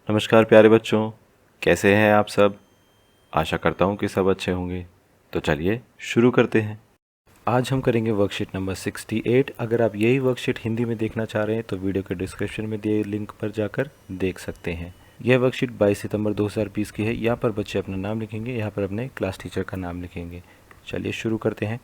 नमस्कार प्यारे बच्चों, कैसे हैं आप सब। आशा करता हूँ कि सब अच्छे होंगे। तो चलिए शुरू करते हैं। आज हम करेंगे वर्कशीट नंबर 68। अगर आप यही वर्कशीट हिंदी में देखना चाह रहे हैं तो वीडियो के डिस्क्रिप्शन में दिए लिंक पर जाकर देख सकते हैं। यह वर्कशीट 22 सितंबर 2020 की है। यहाँ पर बच्चे अपना नाम लिखेंगे, यहाँ पर अपने क्लास टीचर का नाम लिखेंगे। चलिए शुरू करते हैं।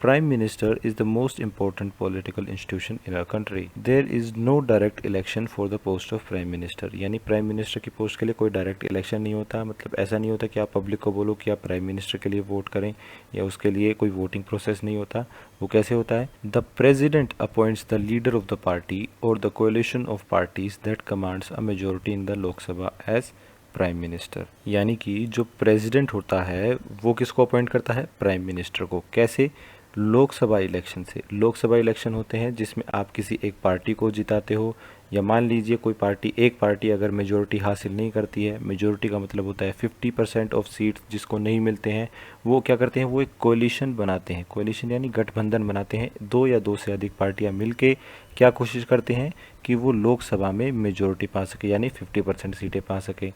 Prime Minister is the most important political institution in our country. There is no direct election for the post of Prime Minister. यानी प्राइम मिनिस्टर की पोस्ट के लिए कोई डायरेक्ट इलेक्शन नहीं होता। मतलब ऐसा नहीं होता कि आप पब्लिक को बोलो कि आप प्राइम मिनिस्टर के लिए वोट करें, या उसके लिए कोई वोटिंग प्रोसेस नहीं होता। वो कैसे होता है? The president appoints the leader of the party और the coalition of parties that commands a majority in the Lok Sabha as prime minister. यानी कि जो प्रेसिडेंट होता है वो किसको अपॉइंट करता है? प्राइम मिनिस्टर को। कैसे? लोकसभा इलेक्शन से। लोकसभा इलेक्शन होते हैं जिसमें आप किसी एक पार्टी को जिताते हो, या मान लीजिए कोई पार्टी, एक पार्टी अगर मेजोरिटी हासिल नहीं करती है, मेजोरिटी का मतलब होता है 50% ऑफ सीट्स जिसको नहीं मिलते हैं, वो क्या करते हैं? वो एक कोलिशन बनाते हैं। कोलिशन यानी गठबंधन बनाते हैं। दो या दो से अधिक पार्टियां मिलके क्या कोशिश करते हैं कि वो लोकसभा में मेजोरिटी पा सके, यानी 50% सीटें पा सके।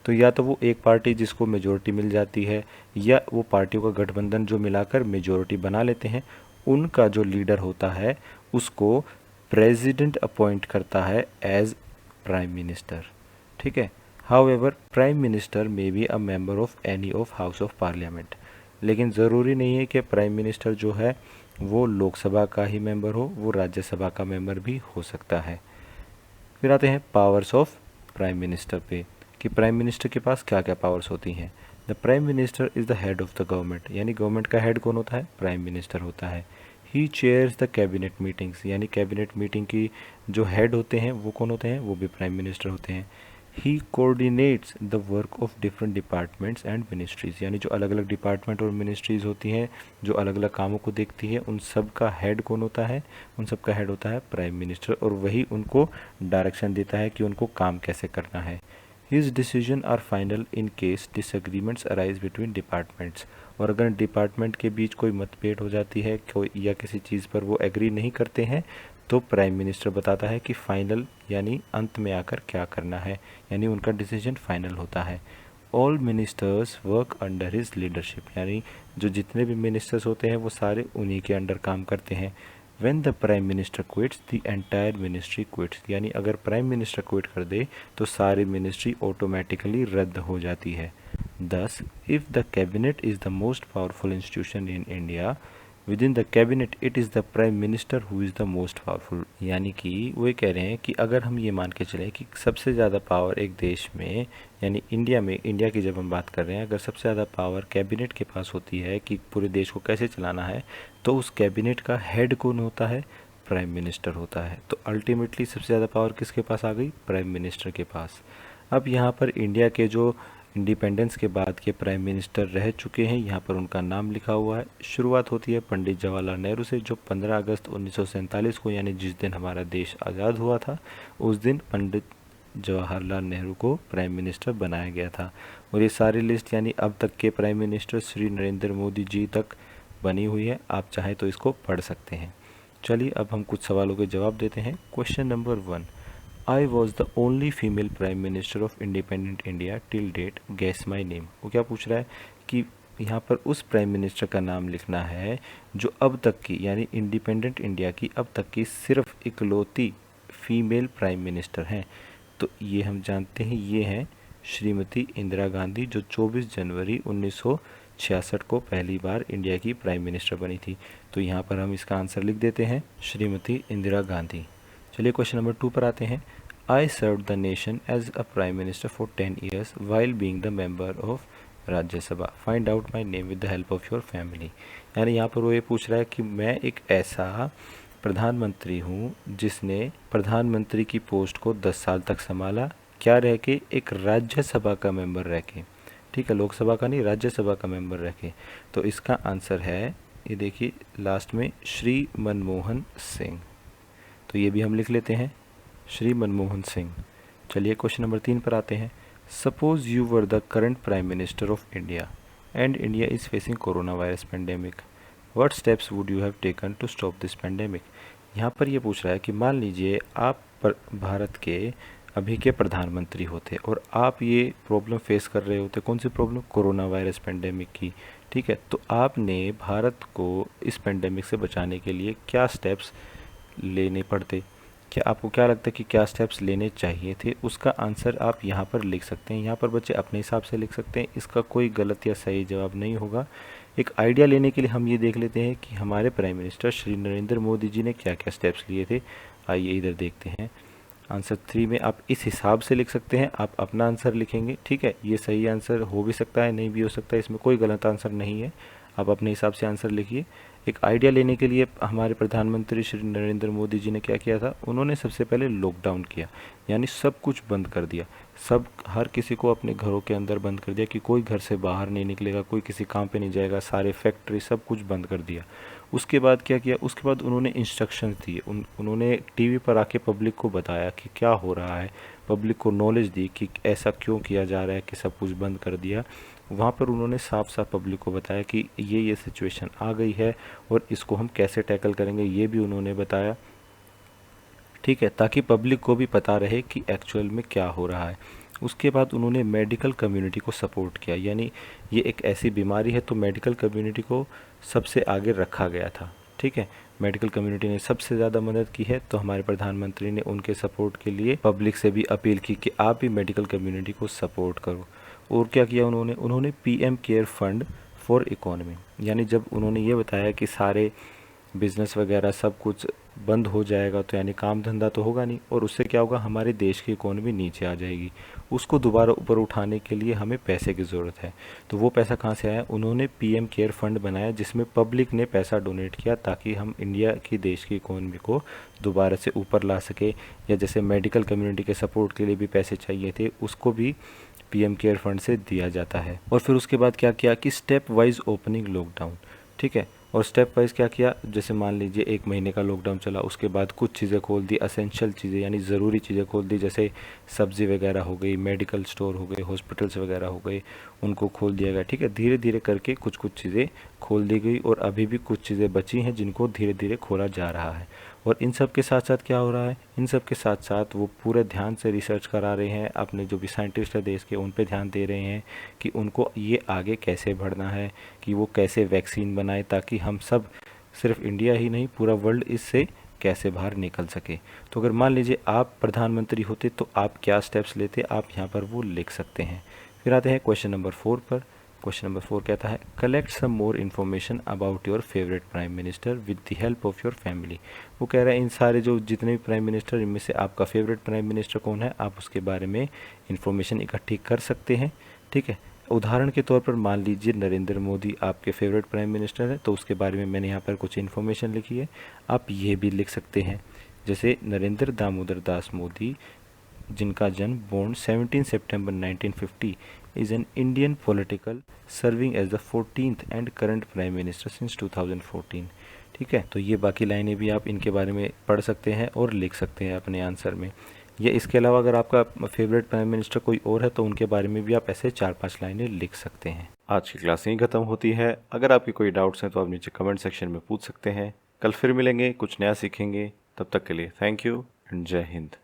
तो या तो वो एक पार्टी जिसको मेजोरिटी मिल जाती है, या वो पार्टियों का गठबंधन जो मिलाकर मेजोरिटी बना लेते हैं, उनका जो लीडर होता है उसको प्रेसिडेंट अपॉइंट करता है एज प्राइम मिनिस्टर। ठीक है। However prime minister may be a member of any of house of parliament. लेकिन ज़रूरी नहीं है कि प्राइम मिनिस्टर जो है वो लोकसभा का ही मेंबर हो, वो राज्यसभा का मेंबर भी हो सकता है। फिर आते हैं पावर्स ऑफ प्राइम मिनिस्टर पे, कि प्राइम मिनिस्टर के पास क्या क्या पावर्स होती हैं। The prime minister is the head of the government. यानी गवर्नमेंट का हेड कौन होता है? प्राइम मिनिस्टर होता है। ही चेयर्स द कैबिनेट मीटिंग्स। यानी कैबिनेट मीटिंग की जो हेड होते हैं वो कौन होते हैं? वो भी प्राइम मिनिस्टर होते हैं। He coordinates the work of different departments and ministries. यानी जो अलग अलग डिपार्टमेंट और मिनिस्ट्रीज़ होती हैं, जो अलग अलग कामों को देखती है, उन सब का हेड कौन होता है? उन सब का हेड होता है प्राइम मिनिस्टर, और वही उनको डायरेक्शन देता है कि उनको काम कैसे करना है। His decision are final in case disagreements arise between departments. और अगर डिपार्टमेंट के बीच कोई मतभेद हो जाती है, कोई या किसी चीज़ पर वो एग्री नहीं करते हैं, तो प्राइम मिनिस्टर बताता है कि फाइनल यानी अंत में आकर क्या करना है, यानी उनका डिसीजन फाइनल होता है। All ministers work under his leadership. यानी जो जितने भी मिनिस्टर्स होते हैं वो सारे उन्हीं के अंडर काम करते हैं। When the prime minister quits the entire ministry quits. यानी अगर प्राइम मिनिस्टर क्विट कर दे तो सारी मिनिस्ट्री ऑटोमेटिकली रद्द हो जाती है। Thus, if the cabinet is the most powerful institution in India, within the cabinet it is the prime minister who is the most powerful। यानी कि वो ये कह रहे हैं कि अगर हम ये मान के चलें कि सबसे ज़्यादा पावर एक देश में, यानी इंडिया में, इंडिया की जब हम बात कर रहे हैं, अगर सबसे ज़्यादा पावर कैबिनेट के पास होती है कि पूरे देश को कैसे चलाना है, तो उस कैबिनेट का हेड कौन होता है? प्राइम मिनिस्टर होता है। तो अल्टीमेटली सबसे ज़्यादा पावर किसके पास आ गई? प्राइम मिनिस्टर के पास। अब यहाँ पर इंडिया के जो इंडिपेंडेंस के बाद के प्राइम मिनिस्टर रह चुके हैं, यहाँ पर उनका नाम लिखा हुआ है। शुरुआत होती है पंडित जवाहरलाल नेहरू से, जो 15 अगस्त 1947 को, यानी जिस दिन हमारा देश आज़ाद हुआ था, उस दिन पंडित जवाहरलाल नेहरू को प्राइम मिनिस्टर बनाया गया था। और ये सारी लिस्ट यानी अब तक के प्राइम मिनिस्टर श्री नरेंद्र मोदी जी तक बनी हुई है। आप चाहें तो इसको पढ़ सकते हैं। चलिए अब हम कुछ सवालों के जवाब देते हैं। Question number 1, I was the only female prime minister of independent India till date, guess my name. वो क्या पूछ रहा है कि यहाँ पर उस प्राइम मिनिस्टर का नाम लिखना है जो अब तक की, यानी इंडिपेंडेंट इंडिया की अब तक की सिर्फ इकलौती फीमेल प्राइम मिनिस्टर हैं। तो ये हम जानते हैं, ये हैं श्रीमती इंदिरा गांधी, जो 24 जनवरी 1966 को पहली बार इंडिया की प्राइम मिनिस्टर बनी थी। तो यहाँ पर हम इसका आंसर लिख देते हैं, श्रीमती इंदिरा गांधी। चलिए क्वेश्चन नंबर 2 पर आते हैं। I serve the nation as a prime minister for 10 years while being the member of Rajya Sabha, find out my name with the help of your family. यानी यहाँ पर वो ये पूछ रहा है कि मैं एक ऐसा प्रधानमंत्री हूँ जिसने प्रधानमंत्री की पोस्ट को 10 साल तक संभाला, क्या रह के? एक राज्यसभा का मेंबर रह के। ठीक है, लोकसभा का नहीं, राज्यसभा का मेंबर रह के। तो इसका आंसर है, ये देखिए लास्ट में, श्री मनमोहन सिंह। तो ये भी हम लिख लेते हैं, श्री मनमोहन सिंह। चलिए क्वेश्चन नंबर 3 पर आते हैं। Suppose you were the current prime minister of India and India is facing corona virus pandemic, what steps would you have taken to stop this pandemic. यहाँ पर ये पूछ रहा है कि मान लीजिए आप भारत के अभी के प्रधानमंत्री होते और आप ये प्रॉब्लम फेस कर रहे होते, कौन सी प्रॉब्लम, कोरोना वायरस पेंडेमिक की, ठीक है, तो आपने भारत को इस पेंडेमिक से बचाने के लिए क्या स्टेप्स लेने पड़ते, क्या आपको क्या लगता है कि क्या स्टेप्स लेने चाहिए थे, उसका आंसर आप यहाँ पर लिख सकते हैं। यहाँ पर बच्चे अपने हिसाब से लिख सकते हैं, इसका कोई गलत या सही जवाब नहीं होगा। एक आइडिया लेने के लिए हम ये देख लेते हैं कि हमारे प्राइम मिनिस्टर श्री नरेंद्र मोदी जी ने क्या क्या स्टेप्स लिए थे। आइए इधर देखते हैं। आंसर 3 में आप इस हिसाब से लिख सकते हैं, आप अपना आंसर लिखेंगे, ठीक है। ये सही आंसर हो भी सकता है, नहीं भी हो सकता है, इसमें कोई गलत आंसर नहीं है। आप अपने हिसाब से आंसर लिखिए। एक आइडिया लेने के लिए हमारे प्रधानमंत्री श्री नरेंद्र मोदी जी ने क्या किया था, उन्होंने सबसे पहले लॉकडाउन किया, यानी सब कुछ बंद कर दिया, सब हर किसी को अपने घरों के अंदर बंद कर दिया कि कोई घर से बाहर नहीं निकलेगा, कोई किसी काम पे नहीं जाएगा, सारे फैक्ट्री सब कुछ बंद कर दिया। उसके बाद क्या किया, उसके बाद उन्होंने इंस्ट्रक्शंस दिए, उन्होंने टीवी पर आके पब्लिक को बताया कि क्या हो रहा है, पब्लिक को नॉलेज दी कि ऐसा क्यों किया जा रहा है कि सब कुछ बंद कर दिया। वहाँ पर उन्होंने साफ साफ पब्लिक को बताया कि ये सिचुएशन आ गई है और इसको हम कैसे टैकल करेंगे, ये भी उन्होंने बताया, ठीक है, ताकि पब्लिक को भी पता रहे कि एक्चुअल में क्या हो रहा है। उसके बाद उन्होंने मेडिकल कम्युनिटी को सपोर्ट किया, यानी ये एक ऐसी बीमारी है तो मेडिकल कम्युनिटी को सबसे आगे रखा गया था, ठीक है। मेडिकल कम्युनिटी ने सबसे ज़्यादा मदद की है, तो हमारे प्रधानमंत्री ने उनके सपोर्ट के लिए पब्लिक से भी अपील की कि आप भी मेडिकल कम्युनिटी को सपोर्ट करो। और क्या किया उन्होंने PM care fund for economy, यानी जब उन्होंने ये बताया कि सारे बिज़नेस वगैरह सब कुछ बंद हो जाएगा तो यानी काम धंधा तो होगा नहीं, और उससे क्या होगा, हमारे देश की इकोनॉमी नीचे आ जाएगी, उसको दोबारा ऊपर उठाने के लिए हमें पैसे की ज़रूरत है। तो वो पैसा कहाँ से आया, उन्होंने पीएम केयर फंड बनाया जिसमें पब्लिक ने पैसा डोनेट किया ताकि हम इंडिया की देश की इकोनॉमी को दोबारा से ऊपर ला सके। या जैसे मेडिकल कम्युनिटी के सपोर्ट के लिए भी पैसे चाहिए थे, उसको भी पीएम केयर फंड से दिया जाता है। और फिर उसके बाद क्या किया कि स्टेप वाइज ओपनिंग लॉकडाउन, ठीक है, और स्टेप वाइज क्या किया, जैसे मान लीजिए 1 महीने का लॉकडाउन चला, उसके बाद कुछ चीज़ें खोल दी, असेंशियल चीज़ें यानी ज़रूरी चीज़ें खोल दी, जैसे सब्ज़ी वगैरह हो गई, मेडिकल स्टोर हो गए, हॉस्पिटल्स वगैरह हो गए, उनको खोल दिया गया, ठीक है। धीरे धीरे करके कुछ कुछ चीज़ें खोल दी गई और अभी भी कुछ चीज़ें बची हैं जिनको धीरे धीरे खोला जा रहा है। और इन सब के साथ साथ क्या हो रहा है, इन सब के साथ साथ वो पूरे ध्यान से रिसर्च करा रहे हैं, अपने जो भी साइंटिस्ट है देश के उन पे ध्यान दे रहे हैं कि उनको ये आगे कैसे बढ़ना है, कि वो कैसे वैक्सीन बनाए ताकि हम सब, सिर्फ इंडिया ही नहीं पूरा वर्ल्ड, इससे कैसे बाहर निकल सके। तो अगर मान लीजिए आप प्रधानमंत्री होते तो आप क्या स्टेप्स लेते, आप यहाँ पर वो लिख सकते हैं। फिर आते हैं क्वेश्चन नंबर 4 पर। क्वेश्चन नंबर 4 कहता है, collect some more information about your favourite prime minister with the help of your family. वो कह रहा है इन सारे जो जितने भी प्राइम मिनिस्टर, इनमें से आपका फेवरेट प्राइम मिनिस्टर कौन है, आप उसके बारे में इन्फॉर्मेशन इकट्ठी कर सकते हैं, ठीक है। उदाहरण के तौर पर मान लीजिए नरेंद्र मोदी आपके फेवरेट प्राइम मिनिस्टर है, तो उसके बारे में मैंने यहाँ पर कुछ इन्फॉर्मेशन लिखी है, आप ये भी लिख सकते हैं। जैसे नरेंद्र दामोदर दास मोदी, जिनका जन्म born 17 September 1950, is an Indian political serving as the 14th and current prime minister since 2014, ठीक है। तो ये बाकी लाइनें भी आप इनके बारे में पढ़ सकते हैं और लिख सकते हैं अपने आंसर में। या इसके अलावा अगर आपका फेवरेट प्राइम मिनिस्टर कोई और है तो उनके बारे में भी आप ऐसे 4-5 लाइनें लिख सकते हैं। आज की क्लास यहीं ख़त्म होती है। अगर आपकी कोई डाउट्स हैं तो आप नीचे कमेंट सेक्शन में पूछ सकते हैं। कल फिर मिलेंगे, कुछ नया सीखेंगे। तब तक के लिए थैंक यू एंड जय हिंद।